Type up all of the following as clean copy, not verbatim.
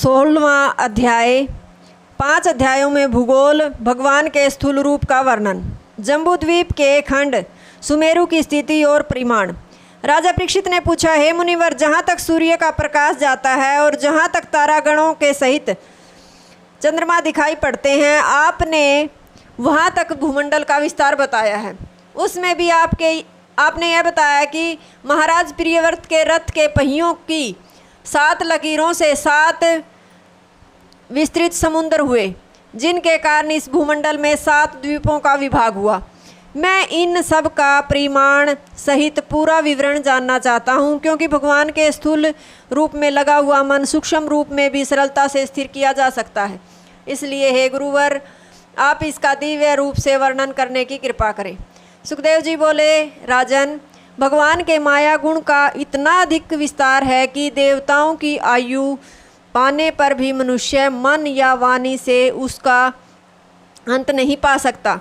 16वां अध्याय। 5 अध्यायों में भूगोल, भगवान के स्थूल रूप का वर्णन, जम्बूद्वीप के खंड, सुमेरु की स्थिति और परिमाण। राजा परीक्षित ने पूछा, हे मुनिवर, जहाँ तक सूर्य का प्रकाश जाता है और जहाँ तक तारागणों के सहित चंद्रमा दिखाई पड़ते हैं, आपने वहाँ तक भूमंडल का विस्तार बताया है। उसमें भी आपने यह बताया कि महाराज प्रियव्रत के रथ के पहियों की 7 लकीरों से 7 विस्तृत समुद्र हुए, जिनके कारण इस भूमंडल में 7 द्वीपों का विभाग हुआ। मैं इन सब का परिमाण सहित पूरा विवरण जानना चाहता हूँ, क्योंकि भगवान के स्थूल रूप में लगा हुआ मन सूक्ष्म रूप में भी सरलता से स्थिर किया जा सकता है। इसलिए हे गुरुवर, आप इसका दिव्य रूप से वर्णन करने की कृपा करें। सुखदेव जी बोले, राजन, भगवान के माया गुण का इतना अधिक विस्तार है कि देवताओं की आयु पाने पर भी मनुष्य मन या वाणी से उसका अंत नहीं पा सकता।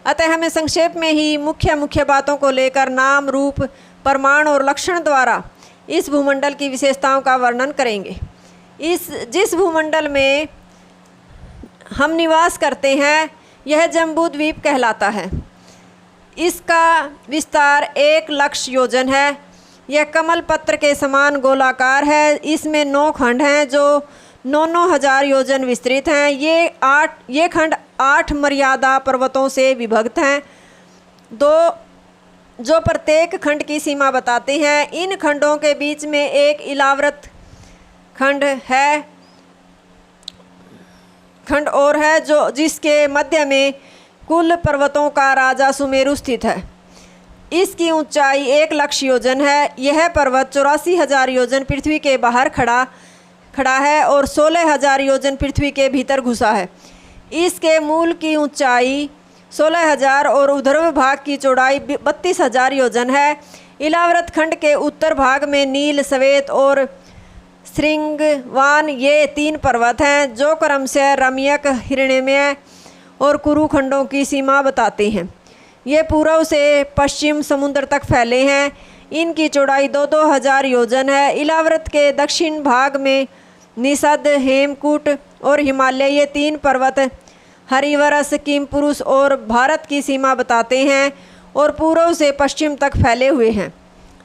अतः हमें संक्षेप में ही मुख्य बातों को लेकर नाम, रूप, प्रमाण और लक्षण द्वारा इस भूमंडल की विशेषताओं का वर्णन करेंगे। जिस भूमंडल में हम निवास करते हैं, यह जम्बूद्वीप कहलाता है। इसका विस्तार 1,00,000 योजन है। यह कमल पत्र के समान गोलाकार है। इसमें 9 खंड हैं जो 9,9 हजार योजन विस्तृत हैं। ये खंड 8 मर्यादा पर्वतों से विभक्त हैं, जो प्रत्येक खंड की सीमा बताते हैं। इन खंडों के बीच में एक इलाव्रत खंड और है जिसके मध्य में कुल पर्वतों का राजा सुमेरु स्थित है। इसकी ऊंचाई 1,00,000 योजन है। यह पर्वत 84,000 योजन पृथ्वी के बाहर खड़ा है और 16,000 योजन पृथ्वी के भीतर घुसा है। इसके मूल की ऊंचाई 16,000 और ऊर्ध्व भाग की चौड़ाई 32,000 योजन है। इलाव्रत खंड के उत्तर भाग में नील, श्वेत और श्रृंगवान ये 3 पर्वत हैं, जो क्रमशः रम्यक, हिरण्यमय और कुरु खंडों की सीमा बताते हैं। ये पूर्व से पश्चिम समुद्र तक फैले हैं। इनकी चौड़ाई 2-2 हजार योजन है। इलाव्रत के दक्षिण भाग में निषद, हेमकूट और हिमालय ये 3 पर्वत हरिवरस, किमपुरुष और भारत की सीमा बताते हैं और पूर्व से पश्चिम तक फैले हुए हैं।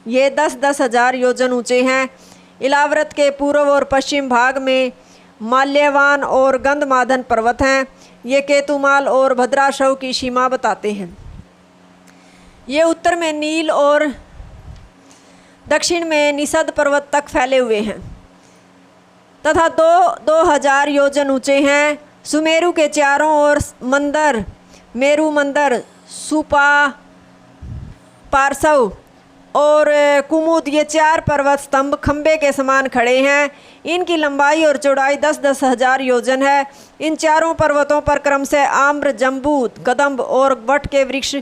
ये 10-10 हजार योजन ऊँचे हैं। इलाव्रत के पूर्व और पश्चिम भाग में माल्यवान और गंधमादन पर्वत हैं। ये केतुमाल और भद्राशव की सीमा बताते हैं। ये उत्तर में नील और दक्षिण में निषद पर्वत तक फैले हुए हैं तथा 2-2 हजार योजन ऊँचे हैं। सुमेरु के चारों ओर मंदर, मेरु मंदर, सुपा, पार्श्व और कुमुद ये 4 पर्वत स्तंभ खंबे के समान खड़े हैं। इनकी लंबाई और चौड़ाई 10-10 हजार योजन है। इन चारों पर्वतों पर क्रमशः आम्र, जम्बू, कदम्ब और वट के वृक्ष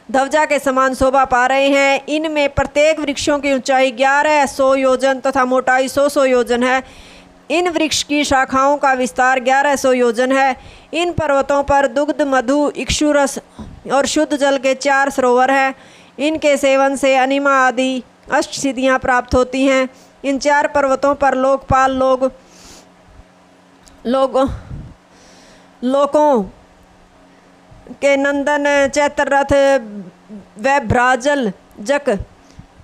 ध्वजा के समान शोभा पा रहे हैं। इनमें प्रत्येक वृक्षों की ऊंचाई 1100 योजन तथा मोटाई 100 योजन है। इन वृक्ष की शाखाओं का विस्तार 1100 योजन है। इन पर्वतों पर दुग्ध, मधु, इक्षुरस और शुद्ध जल के 4 सरोवर हैं। इनके सेवन से अनिमा आदि अष्टसिद्धियाँ प्राप्त होती हैं। इन 4 पर्वतों पर लोकपाल लोकों के नंदन, चैत्ररथ,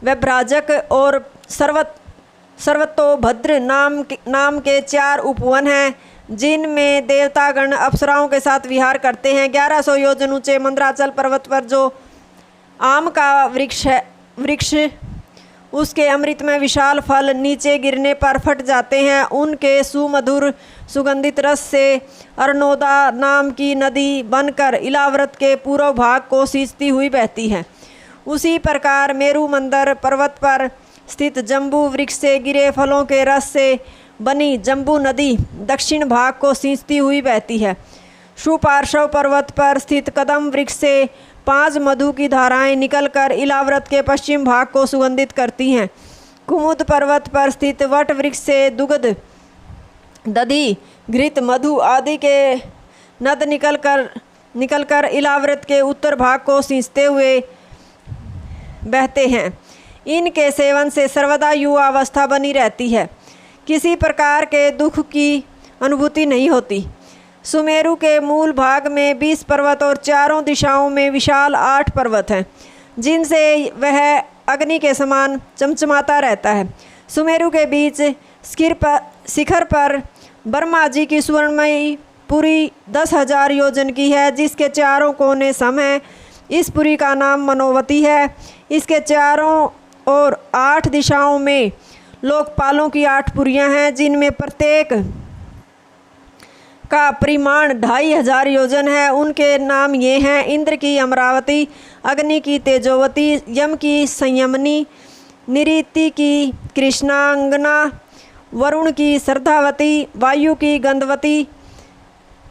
वैभ्राजक और सर्वतोभद्र नाम के 4 उपवन हैं, जिनमें देवतागण अप्सराओं के साथ विहार करते हैं। 1100 योजन ऊंचे मंदराचल पर्वत पर जो आम का वृक्ष उसके अमृत में विशाल फल नीचे गिरने पर फट जाते हैं। उनके सुमधुर सुगंधित रस से अर्नोदा नाम की नदी बनकर इलाव्रत के पूर्व भाग को सींचती हुई बहती है। उसी प्रकार मेरु मंदर पर्वत पर स्थित जम्बू वृक्ष से गिरे फलों के रस से बनी जम्बू नदी दक्षिण भाग को सींचती हुई बहती है। सुपार्श्व पर्वत पर स्थित कदम वृक्ष से 5 मधु की धाराएं निकलकर इलाव्रत के पश्चिम भाग को सुगंधित करती हैं। कुमुद पर्वत पर स्थित वट वृक्ष से दुग्ध, दधि, घृत, मधु आदि के नद निकलकर इलाव्रत के उत्तर भाग को सींचते हुए बहते हैं। इनके सेवन से सर्वदा युवावस्था बनी रहती है। किसी प्रकार के दुख की अनुभूति नहीं होती। सुमेरु के मूल भाग में 20 पर्वत और चारों दिशाओं में विशाल 8 पर्वत हैं, जिनसे वह अग्नि के समान चमचमाता रहता है। सुमेरु के बीच शिखर पर ब्रह्मा जी की स्वर्णमयी पुरी 10,000 योजन की है, जिसके चारों कोने सम हैं। इस पुरी का नाम मनोवती है। इसके चारों ओर 8 दिशाओं में लोकपालों की 8 पुरियां हैं, जिनमें प्रत्येक का परिमाण 2,500 योजन है। उनके नाम ये हैं: इंद्र की अमरावती, अग्नि की तेजोवती, यम की संयमनी, निरीति की कृष्णांगना, वरुण की श्रद्धावती, वायु की गंधवती,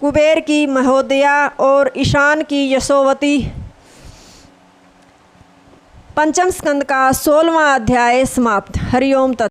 कुबेर की महोदया और ईशान की यशोवती। पंचम स्कंद का 16वां अध्याय समाप्त। हरिओम तत्।